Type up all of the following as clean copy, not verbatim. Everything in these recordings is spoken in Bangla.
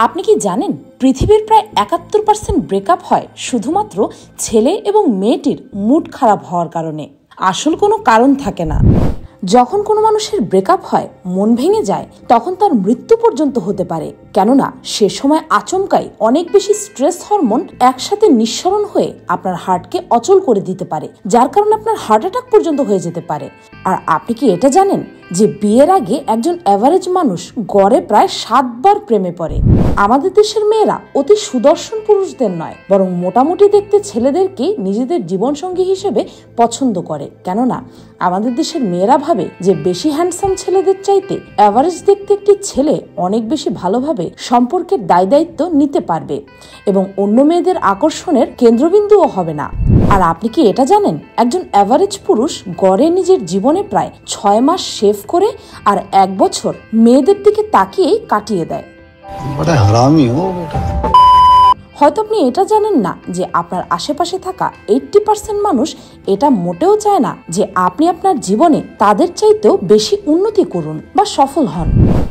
আপনি কি জানেন পৃথিবীর প্রায় ৭১% ব্রেকআপ হয় শুধুমাত্র ছেলে এবং মেয়েটির মুড খারাপ হওয়ার কারণে। আসল কোনো কারণ থাকে না। যখন কোনো মানুষের ব্রেকআপ হয়, মন ভেঙে যায়, তখন তার মৃত্যু পর্যন্ত হতে পারে। কেননা সে সময় আচমকাই অনেক বেশি স্ট্রেস হরমোন একসাথে নিঃসরণ হয়ে আপনার হার্টকে অচল করে দিতে পারে, যার কারণে আপনার হার্ট অ্যাটাক পর্যন্ত হয়ে যেতে পারে। আর আপনি কি এটা জানেন যে বিয়ের আগে একজন অ্যাভারেজ মানুষ গড়ে প্রায় 7 বার প্রেমে পড়ে? আমাদের দেশের মেয়েরা অতি সুদর্শন পুরুষদের নয়, বরং মোটামুটি দেখতে ছেলেদেরকে নিজেদের জীবনসঙ্গী হিসেবে পছন্দ করে। কেননা আমাদের দেশের মেয়েরা ভাবে যে বেশি হ্যান্ডসাম ছেলেদের চাইতে অ্যাভারেজ দেখতে একটি ছেলে অনেক বেশি ভালোভাবে সম্পর্কের দায় দায়িত্ব নিতে পারবে এবং অন্য মেয়েদের আকর্ষণের কেন্দ্রবিন্দুও হবে না। আর আপনি কি এটা জানেন একজন অ্যাভারেজ পুরুষ গড়ে নিজের জীবনে প্রায় 6 মাস শেভ করে আর 1 বছর মেয়েদের দিকে তাকিয়েই কাটিয়ে দেয়। হয়তো আপনি এটা জানেন না যে আপনার আশেপাশে থাকা 80% মানুষ এটা মোটেও চায় না যে আপনি আপনার জীবনে তাদের চাইতেও বেশি উন্নতি করুন বা সফল হন।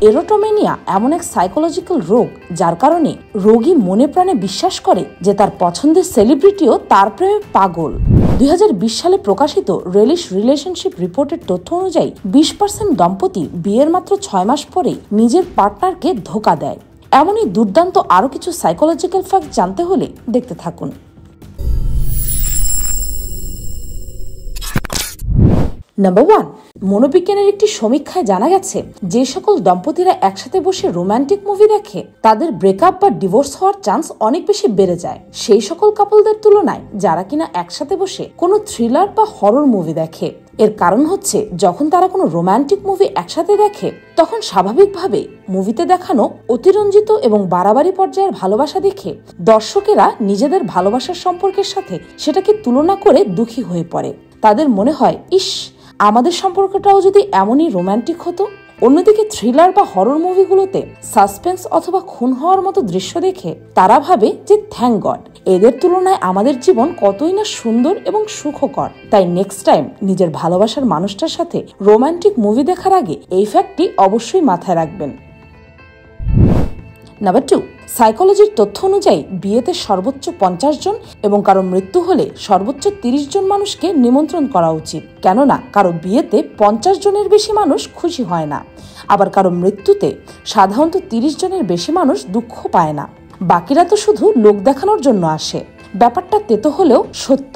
এরোটোমেনিয়া এমন এক সাইকোলজিক্যাল রোগ যার কারণে রোগী মনে প্রাণে বিশ্বাস করে যে তার পছন্দের সেলিব্রিটিও তার প্রেমে পাগল। 2020 সালে প্রকাশিত রেলিশ রিলেশনশিপ রিপোর্টের তথ্য অনুযায়ী 20% দম্পতি বিয়ের মাত্র 6 মাস পরেই নিজের পার্টনারকে ধোঁকা দেয়। এমনই দুর্দান্ত আরো কিছু সাইকোলজিক্যাল ফ্যাক্ট জানতে হলে দেখতে থাকুন। নাম্বার 1, মনোবিজ্ঞানের একটি সমীক্ষায় জানা গেছে যে সকল দম্পতিরা একসাথে বসে রোমান্টিক মুভি দেখে তাদের ব্রেকআপ বা ডিভোর্স হওয়ার চান্স অনেক বেশি বেড়ে যায় সেই সকল কাপলদের তুলনায় যারা কিনা একসাথে বসে কোনো থ্রিলার বা হরর মুভি দেখে। এর কারণ হচ্ছে যখন তারা কোনো রোমান্টিক মুভি একসাথে দেখে তখন স্বাভাবিকভাবে মুভিতে দেখানো অতিরঞ্জিত এবং বাড়াবাড়ি পর্যায়ের ভালোবাসা দেখে দর্শকেরা নিজেদের ভালোবাসার সম্পর্কের সাথে সেটাকে তুলনা করে দুঃখী হয়ে পড়ে। তাদের মনে হয়, ইস, আমাদের সম্পর্কটাও যদি এমনই রোমান্টিক হতো। অন্যদিকে থ্রিলার বা হরর মুভিগুলোতে সাসপেন্স অথবা খুন হওয়ার মতো দৃশ্য দেখে তারা ভাবে যে থ্যাঙ্ক গড, এদের তুলনায় আমাদের জীবন কতই না সুন্দর এবং সুখকর। তাই নেক্সট টাইম নিজের ভালোবাসার মানুষটার সাথে রোমান্টিক মুভি দেখার আগে এই ফ্যাক্টটি অবশ্যই মাথায় রাখবেন। নাম্বার 2, সাইকোলজির তথ্য অনুযায়ী বিয়েতে সর্বোচ্চ 50 জন এবং কারো মৃত্যু হলে সর্বোচ্চ 30 জন মানুষকে নিমন্ত্রণ করা উচিত। কেননা কারো বিয়েতে 50 জনের বেশি মানুষ খুশি হয় না, আবার কারো মৃত্যুতে সাধারণত 30 জনের বেশি মানুষ দুঃখ পায় না। বাকিরা তো শুধু লোক দেখানোর জন্য আসে। ব্যাপারটা তেতো হলেও সত্য।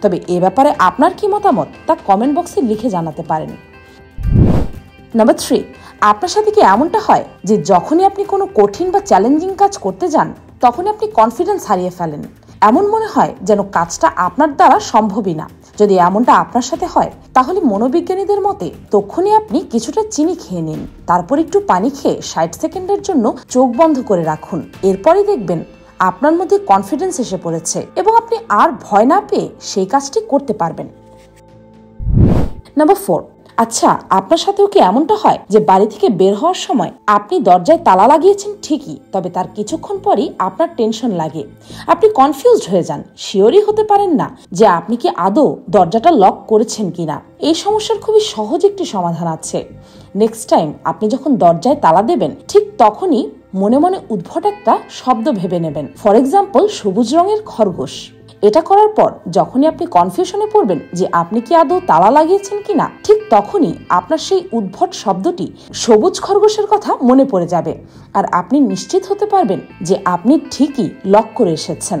তবে এ ব্যাপারে আপনার কি মতামত তা কমেন্ট বক্সে লিখে জানাতে পারেন। নাম্বার 3, আপনার সাথে কি এমনটা হয় যে যখনই আপনি কোনো কঠিন বা চ্যালেঞ্জিং কাজ করতে যান তখনই আপনি কনফিডেন্স হারিয়ে ফেলেন? এমন মনে হয় যেন কাজটা আপনার দ্বারা সম্ভবই না। যদি এমনটা আপনার সাথে হয় তাহলে মনোবিজ্ঞানীদের মতে তখনই আপনি কিছুটা চিনি খেয়ে নিন, তারপর একটু পানি খেয়ে 60 সেকেন্ডের জন্য চোখ বন্ধ করে রাখুন। এরপরই দেখবেন আপনার মধ্যে কনফিডেন্স এসে পড়েছে এবং আপনি আর ভয় না পেয়ে সেই কাজটি করতে পারবেন। নাম্বার 4, আচ্ছা, আপনার সাথেও কি এমনটা হয় যে বাড়ি থেকে বের হওয়ার সময় আপনি দরজায় তালা লাগিয়েছেন ঠিকই, তবে তার কিছুক্ষণ পরই আপনার টেনশন লাগে, আপনি কনফিউজড হয়ে যান, শিওরই হতে পারেন না যে আপনি কি আদৌ দরজাটা লক করেছেন কিনা? এই সমস্যার খুবই সহজ একটি সমাধান আছে। নেক্সট টাইম আপনি যখন দরজায় তালা দেবেন ঠিক তখনই মনে মনে উদ্ভট একটা শব্দ ভেবে নেবেন, ফর এক্সাম্পল সবুজ রঙের খরগোশ। এটা করার পর যখনই আপনি কনফিউশনে পড়বেন যে আপনি কি আদৌ তালা লাগিয়েছেন কিনা, ঠিক তখনই আপনার সেই উদ্ভট শব্দটি সবুজ খরগোশের কথা মনে পড়ে যাবে আর আপনি নিশ্চিত হতে পারবেন যে আপনি ঠিকই লক করে এসেছেন।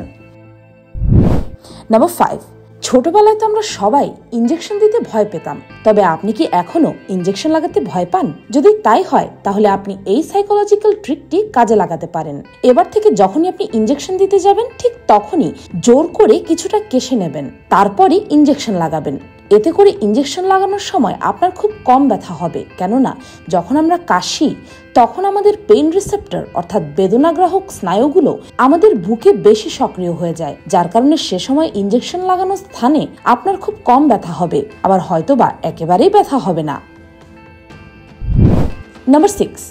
নাম্বার 5, ছোটবেলায় তো আমরা সবাই ইনজেকশন দিতে ভয় পেতাম, তবে আপনি কি এখনো ইনজেকশন লাগাতে ভয় পান? যদি তাই হয় তাহলে আপনি এই সাইকোলজিক্যাল ট্রিকটি কাজে লাগাতে পারেন। এবার থেকে যখনই আপনি ইনজেকশন দিতে যাবেন ঠিক তখনই জোর করে কিছুটা কেশে নেবেন, তারপরই ইনজেকশন লাগাবেন। এতে করে ইনজেকশন লাগানোর সময় আপনার খুব কম ব্যথা হবে। কেননা যখন আমরা কাশি তখন আমাদের পেইন রিসেপ্টর অর্থাৎ বেদনাগ্রাহক স্নায়ুগুলো আমাদের বুকে বেশি সক্রিয় হয়ে যায়, যার কারণে সে সময় ইনজেকশন লাগানোর স্থানে আপনার খুব কম ব্যথা হবে, আবার হয়তোবা একেবারেই ব্যথা হবে না। নাম্বার 6,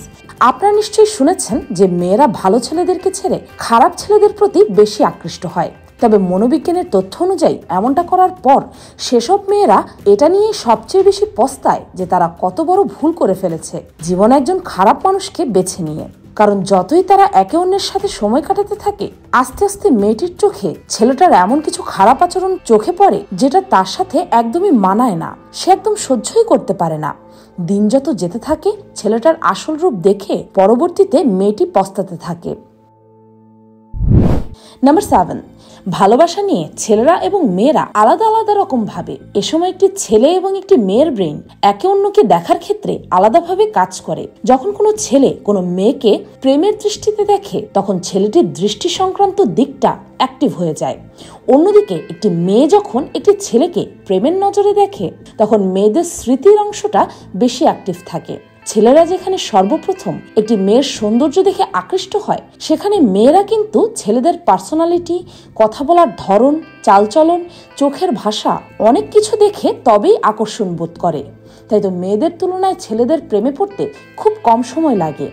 আপনারা নিশ্চয়ই শুনেছেন যে মেয়েরা ভালো ছেলেদেরকে ছেড়ে খারাপ ছেলেদের প্রতি বেশি আকৃষ্ট হয়। তবে মনোবিজ্ঞানের তথ্য অনুযায়ী এমনটা করার পর সেসব মেয়েরা এটা নিয়ে সবচেয়ে বেশি পস্তায় যে তারা কত বড় ভুল করে ফেলেছে জীবনে একজন খারাপ মানুষকে বেছে নিয়ে। কারণ যতই তারা একে অন্যের সাথে সময় কাটাতে থাকে, আস্তে আস্তে মেয়েটির চোখে ছেলেটার এমন কিছু খারাপ আচরণ চোখে পড়ে যেটা তার সাথে একদমই মানায় না। সে একদম সহ্যই করতে পারে না। দিন যত যেতে থাকে, ছেলেটার আসল রূপ দেখে পরবর্তীতে মেয়েটি পস্তাতে থাকে। নাম্বার 7, ভালোবাসা নিয়ে ছেলেরা এবং মেয়েরা আলাদা আলাদা রকম ভাবে। এ সময় একটি ছেলে এবং একটি মেয়ের ব্রেন একে অন্যকে দেখার ক্ষেত্রে আলাদাভাবে কাজ করে। যখন কোনো ছেলে কোনো মেয়েকে প্রেমের দৃষ্টিতে দেখে, তখন ছেলেটির দৃষ্টি সংক্রান্ত দিকটা অ্যাক্টিভ হয়ে যায়। অন্যদিকে একটি মেয়ে যখন একটি ছেলেকে প্রেমের নজরে দেখে, তখন মেয়েদের স্মৃতির অংশটা বেশি অ্যাক্টিভ থাকে। ছেলেরা যেখানে সর্বপ্রথম একটি মেয়ের সৌন্দর্য দেখে আকৃষ্ট হয়, সেখানে মেয়েরা কিন্তু ছেলেদের পার্সোনালিটি, কথা বলার ধরন, চালচলন, চোখের ভাষা অনেক কিছু দেখে তবেই আকর্ষণ বোধ করে। তাই তো মেয়েদের তুলনায় ছেলেদের প্রেমে পড়তে খুব কম সময় লাগে।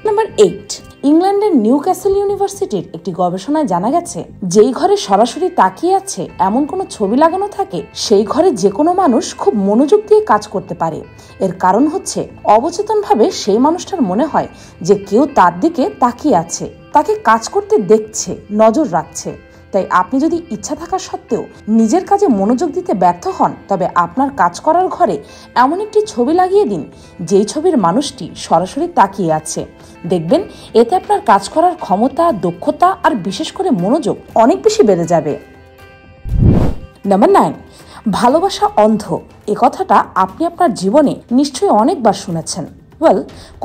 নাম্বার 8, ইংল্যান্ডের নিউক্যাসল ইউনিভার্সিটির একটি গবেষণায় জানা গেছে, যেই ঘরে সরাসরি তাকিয়ে আছে এমন কোনো ছবি লাগানো থাকে, সেই ঘরে যে কোনো মানুষ খুব মনোযোগ দিয়ে কাজ করতে পারে। এর কারণ হচ্ছে অবচেতনভাবে সেই মানুষটার মনে হয় যে কেউ তার দিকে তাকিয়ে আছে, তাকে কাজ করতে দেখছে, নজর রাখছে। তাই আপনি যদি ইচ্ছা থাকা সত্ত্বেও নিজের কাজে মনোযোগ দিতে ব্যর্থ হন, তবে আপনার কাজ করার ঘরে এমন একটি ছবি লাগিয়ে দিন যেই ছবির মানুষটি সরাসরি তাকিয়ে আছে। দেখবেন এতে আপনার কাজ করার ক্ষমতা, দক্ষতা আর বিশেষ করে মনোযোগ অনেক বেশি বেড়ে যাবে। নাম্বার 9, ভালোবাসা অন্ধ। এ কথাটা আপনি আপনার জীবনে নিশ্চয়ই অনেকবার শুনেছেন।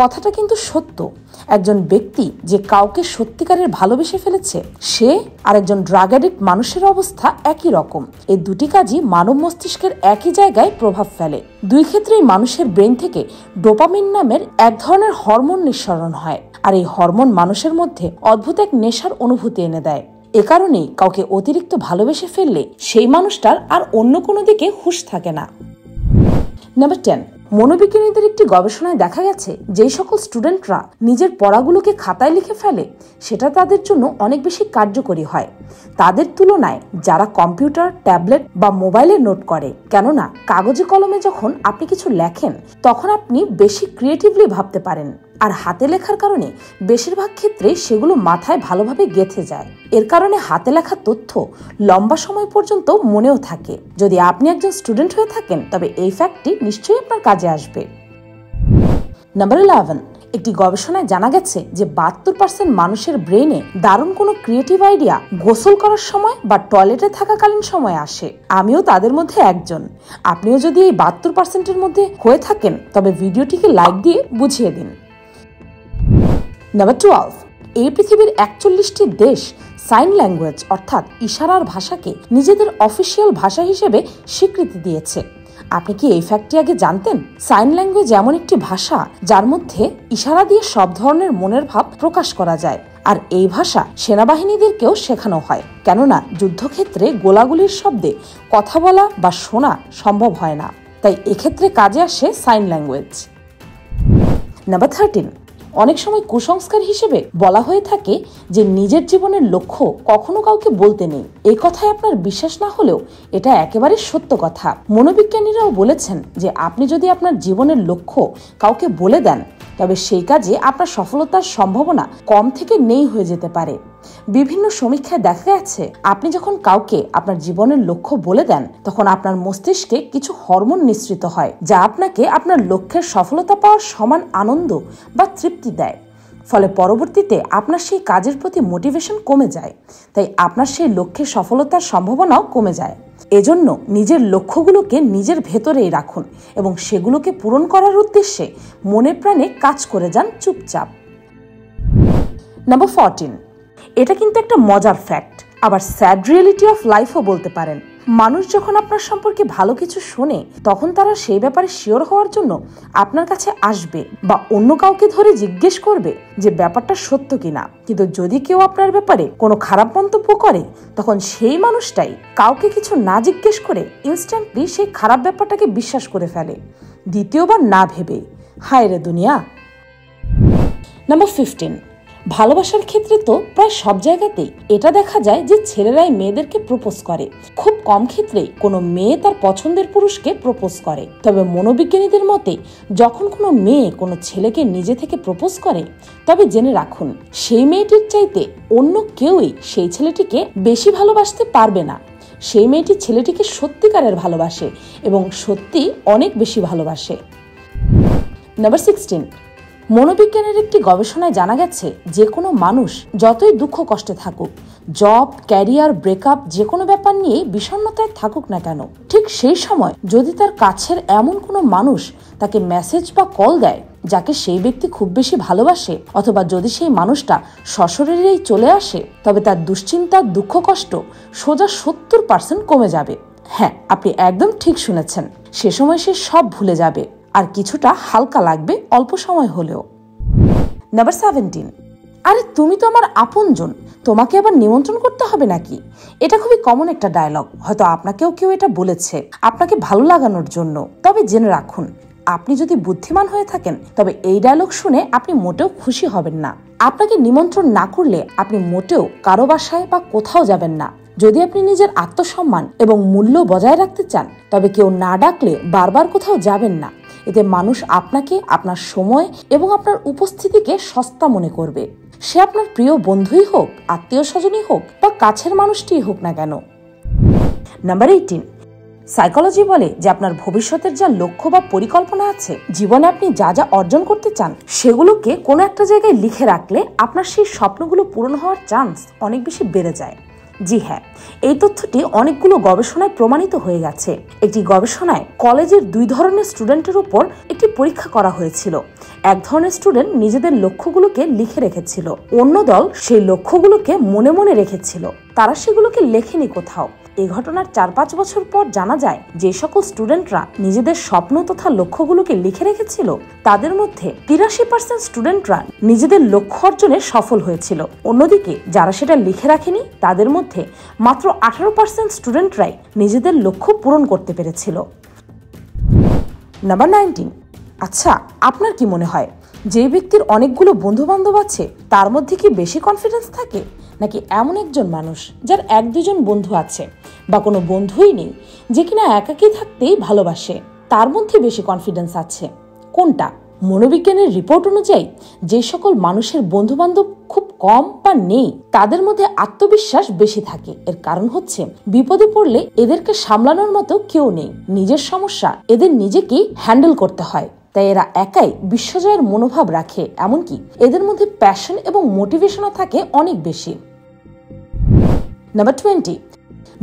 কথাটা কিন্তু সত্য। একজন ব্যক্তি যে কাউকে সত্যিকারের ভালোবেসে ফেলেছে, সে আর একজন ড্রাগ অ্যাডিক্ট মানুষের অবস্থা একই রকম। এই দুটি কাজই মানব মস্তিষ্কের একই জায়গায় প্রভাব ফেলে। দুই ক্ষেত্রেই মানুষের ব্রেন থেকে ডোপামিন নামের এক ধরনের হরমোন নিঃসরণ হয়, আর এই হরমোন মানুষের মধ্যে অদ্ভুত এক নেশার অনুভূতি এনে দেয়। এ কারণেই কাউকে অতিরিক্ত ভালোবেসে ফেললে সেই মানুষটার আর অন্য কোনো দিকে হুঁশ থাকে না। নাম্বার 10, মনোবিজ্ঞানীদের একটি গবেষণায় দেখা গেছে, যেই সকল স্টুডেন্টরা নিজের পড়াগুলোকে খাতায় লিখে ফেলে, সেটা তাদের জন্য অনেক বেশি কার্যকরী হয় তাদের তুলনায় যারা কম্পিউটার, ট্যাবলেট বা মোবাইলে নোট করে। কেননা কাগজে কলমে যখন আপনি কিছু লেখেন, তখন আপনি বেশি ক্রিয়েটিভলি ভাবতে পারেন, আর হাতে লেখার কারণে বেশিরভাগ ক্ষেত্রে সেগুলো মাথায় ভালোভাবে গেঁথে যায়। এর কারণে হাতে লেখা তথ্য লম্বা সময় পর্যন্ত মনেও থাকে। যদি আপনি একজন স্টুডেন্ট হয়ে থাকেন, তবে এই ফ্যাক্টটি নিশ্চয়ই আপনার কাজে আসবে। নাম্বার 11, একটি গবেষণায় জানা গেছে যে 72% মানুষের ব্রেনে দারুণ কোনো ক্রিয়েটিভ আইডিয়া গোসল করার সময় বা টয়লেটে থাকাকালীন সময় আসে। আমিও তাদের মধ্যে একজন। আপনিও যদি এই 72%-এর মধ্যে হয়ে থাকেন, তবে ভিডিওটিকে লাইক দিয়ে বুঝিয়ে দিন। নাম্বার 12, এই পৃথিবীর 41টি দেশ সাইন ল্যাঙ্গুয়েজ অর্থাৎ ইশারার ভাষাকে নিজেদের অফিসিয়াল ভাষা হিসেবে স্বীকৃতি দিয়েছে। আপনি কি এই ফ্যাক্টটি আগে জানতেন? সাইন ল্যাঙ্গুয়েজ এমন একটি ভাষা যার মধ্যে ইশারা দিয়ে সব ধরনের মনের ভাব প্রকাশ করা যায়, আর এই ভাষা সেনাবাহিনীদেরকেও শেখানো হয়। কেননা যুদ্ধক্ষেত্রে গোলাগুলির শব্দে কথা বলা বা শোনা সম্ভব হয় না, তাই এক্ষেত্রে কাজে আসে সাইন ল্যাঙ্গুয়েজ। নাম্বার 13, অনেক সময় কুসংস্কার হিসেবে বলা হয়ে থাকে যে নিজের জীবনের লক্ষ্য কখনো কাউকে বলতে নেই। এই কথায় আপনার বিশ্বাস না হলেও এটা একেবারে সত্য কথা। মনোবিজ্ঞানীরাও বলেছেন যে আপনি যদি আপনার জীবনের লক্ষ্য কাউকে বলে দেন, তবে সেই কাজে আপনার সফলতার সম্ভাবনা কম থেকে নেই হয়ে যেতে পারে। বিভিন্ন সমীক্ষায় দেখা গেছে, আপনি যখন কাউকে আপনার জীবনের লক্ষ্য বলে দেন, তখন আপনার মস্তিষ্কে কিছু হরমোন নিঃসৃত হয়, যা আপনাকে আপনার লক্ষ্যের সফলতা পাওয়ার সমান আনন্দ বা তৃপ্তি দেয়। ফলে পরবর্তীতে আপনার সেই কাজের প্রতি মোটিভেশন কমে যায়, তাই আপনার সেই লক্ষ্যের সফলতার সম্ভাবনাও কমে যায়। এজন্য নিজের লক্ষ্যগুলোকে নিজের ভেতরেই রাখুন এবং সেগুলোকে পূরণ করার উদ্দেশ্যে মনে প্রাণে কাজ করে যান চুপচাপ। নাম্বার 14, এটা কিন্তু একটা মজার ফ্যাক্ট, আবার স্যাড রিয়েলিটি অফ লাইফও বলতে পারেন। মানুষ যখন আপনার সম্পর্কে ভালো কিছু শোনে, তখন তারা সেই ব্যাপারে শিওর হওয়ার জন্য আপনার কাছে আসবে বা অন্য কাউকে ধরে জিজ্ঞেস করবে যে ব্যাপারটা সত্য কিনা। কিন্তু যদি কেউ আপনার ব্যাপারে কোনো খারাপ মন্তব্য করে, তখন সেই মানুষটাই কাউকে কিছু না জিজ্ঞেস করে ইনস্ট্যান্টলি সেই খারাপ ব্যাপারটাকে বিশ্বাস করে ফেলে, দ্বিতীয়বার না ভেবে। হায় রে দুনিয়া। নাম্বার 15, ভালোবাসার ক্ষেত্রে তো প্রায় সব জায়গাতেই এটা দেখা যায় যে ছেলেরাই মেয়েদেরকে প্রপোজ করে। খুব কম ক্ষেত্রেই কোনো মেয়ে তার পছন্দের পুরুষকে প্রপোজ করে। তবে মনোবিজ্ঞানীদের মতে যখন কোনো মেয়ে কোনো ছেলেকে নিজে থেকে প্রপোজ করে, তবে জেনে রাখুন সেই মেয়েটির চাইতে অন্য কেউই সেই ছেলেটিকে বেশি ভালোবাসতে পারবে না। সেই মেয়েটি ছেলেটিকে সত্যিকারের ভালোবাসে এবং সত্যি অনেক বেশি ভালোবাসে। নাম্বার 16, মনোবিজ্ঞানের একটি গবেষণায় জানা গেছে যে কোনো মানুষ যতই দুঃখ কষ্টে থাকুক, জব, ক্যারিয়ার, ব্রেকআপ যে কোনো ব্যাপার নিয়ে বিষণ্ণতায় থাকুক না কেন, ঠিক সেই সময় যদি তার কাছের এমন কোনো মানুষ তাকে মেসেজ বা কল দেয় যাকে সেই ব্যক্তি খুব বেশি ভালোবাসে, অথবা যদি সেই মানুষটা সশরীরেই চলে আসে, তবে তার দুশ্চিন্তা, দুঃখ কষ্ট সোজা 70% কমে যাবে। হ্যাঁ, আপনি একদম ঠিক শুনেছেন। সে সময় সে সব ভুলে যাবে আর কিছুটা হালকা লাগবে অল্প সময় হলেও। নাম্বার 17, আরে তুমি তো আমার আপনজন, তোমাকে আবার নিমন্ত্রণ করতে হবে নাকি? এটা খুবই কমন একটা ডায়লগ। হয়তো আপনাকেও কেউ এটা বলেছে আপনাকে ভালো লাগানোর জন্য। তবে জেনে রাখুন, আপনি যদি বুদ্ধিমান হয়ে থাকেন তবে এই ডায়লগ শুনে আপনি মোটেও খুশি হবেন না। আপনাকে নিমন্ত্রণ না করলে আপনি মোটেও কারো বাসায় বা কোথাও যাবেন না। যদি আপনি নিজের আত্মসম্মান এবং মূল্য বজায় রাখতে চান তবে কেউ না ডাকলে বারবার কোথাও যাবেন না। এতে মানুষ আপনাকে, আপনার সময় এবং আপনার উপস্থিতিকে সস্তা মনে করবে। সে আপনার প্রিয় বন্ধুই হোক, আত্মীয় স্বজনই হোক বা কাছের মানুষটিই হোক না কেন। নাম্বার 18, সাইকোলজি বলে যে আপনার ভবিষ্যতের যা লক্ষ্য বা পরিকল্পনা আছে, জীবনে আপনি যা যা অর্জন করতে চান, সেগুলোকে কোনো একটা জায়গায় লিখে রাখলে আপনার সেই স্বপ্নগুলো পূরণ হওয়ার চান্স অনেক বেশি বেড়ে যায়। জি হ্যাঁ, এই তথ্যটি অনেকগুলো গবেষণায় প্রমাণিত হয়ে গেছে। একটি গবেষণায় কলেজের 2 ধরনের স্টুডেন্টের উপর একটি পরীক্ষা করা হয়েছিল। এক ধরনের স্টুডেন্ট নিজেদের লক্ষ্যগুলোকে লিখে রেখেছিল, অন্য দল সেই লক্ষ্যগুলোকে মনে মনে রেখেছিল, তারা সেগুলোকে লেখেনি কোথাও। এই ঘটনার 4-5 বছর পর জানা যায় যে সকল স্টুডেন্টরা নিজেদের স্বপ্ন তথা লক্ষ্যগুলোকে লিখে রেখেছিল, তাদের মধ্যে 83% স্টুডেন্টরা নিজেদের লক্ষ্য অর্জনে সফল হয়েছিল। অন্যদিকে যারা সেটা লিখে রাখেনি, তাদের মধ্যে মাত্র 18% স্টুডেন্টরাই নিজেদের লক্ষ্য পূরণ করতে পেরেছিল। নাম্বার 19, আচ্ছা, আপনার কি মনে হয় যে ব্যক্তির অনেকগুলো বন্ধু বান্ধব আছে তার মধ্যে কি বেশি কনফিডেন্স থাকে, নাকি এমন একজন মানুষ যার 1-2 বন্ধু আছে বা কোনো বন্ধুই নেই, যে কিনা একাকী থাকতেই ভালোবাসে, তার মধ্যে বেশি কনফিডেন্স আছে? কোনটা? মনোবিজ্ঞানের রিপোর্ট অনুযায়ী যে সকল মানুষের বন্ধু বান্ধব খুব কম বা নেই, তাদের মধ্যে আত্মবিশ্বাস বেশি থাকে। এর কারণ হচ্ছে বিপদে পড়লে এদেরকে সামলানোর মতো কেউ নেই, নিজের সমস্যা এদের নিজেকেই হ্যান্ডেল করতে হয়। তাই এরা একাই বিশ্বজয়ের মনোভাব রাখে, এমনকি এদের মধ্যে প্যাশন এবং মোটিভেশনও থাকে অনেক বেশি। নাম্বার 20,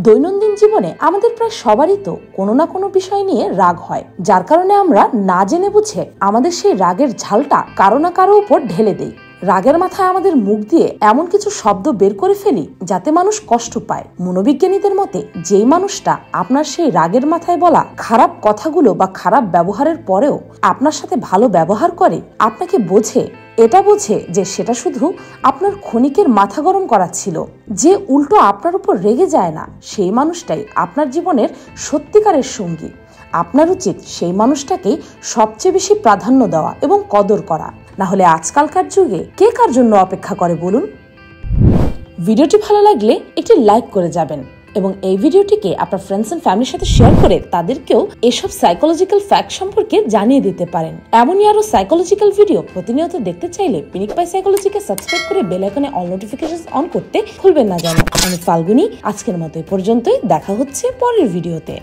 দৈনন্দিন জীবনে আমাদের প্রায় সবারই তো কোনো না কোনো বিষয় নিয়ে রাগ হয়, যার কারণে আমরা না জেনে বুঝে আমাদের সেই রাগের ঝালটা কারো না কারো উপর ঢেলে দেই। রাগের মাথায় আমাদের মুখ দিয়ে এমন কিছু শব্দ বের করে ফেলি যাতে মানুষ কষ্ট পায়। মনোবিজ্ঞানীদের মতে যেই মানুষটা আপনার সেই রাগের মাথায় বলা খারাপ কথাগুলো বা খারাপ ব্যবহারের পরেও আপনার সাথে ভালো ব্যবহার করে, আপনাকে এটা বোঝে যে সেটা শুধু আপনার ক্ষণিকের মাথা গরম করা ছিল। যে উল্টো আপনার উপর রেগে যায় না, সেই মানুষটাই আপনার জীবনের সত্যিকারের সঙ্গী। আপনার উচিত সেই মানুষটাকেই সবচেয়ে বেশি প্রাধান্য দেওয়া এবং কদর করা। না হলে আজকালকার যুগে কে কার জন্য অপেক্ষা করে বলুন? ভিডিওটি ভালো লাগলে একটি লাইক করে যাবেন এবং এই ভিডিওটিকে আপনার ফ্রেন্ডস এন্ড ফ্যামিলির সাথে শেয়ার করে তাদেরকেও এসব সাইকোলজিক্যাল ফ্যাক্ট সম্পর্কে জানিয়ে দিতে পারেন। এমনই আরো সাইকোলজিক্যাল ভিডিও প্রতিনিয়ত দেখতে চাইলে পিনিক পাই সাইকোলজিকে সাবস্ক্রাইব করে বেল আইকনে অল নোটিফিকেশন অন করতে ভুলবেন না যেন। আমি ফাল্গুনি, আজকের মতো এই পর্যন্তই। দেখা হচ্ছে পরের ভিডিওতে।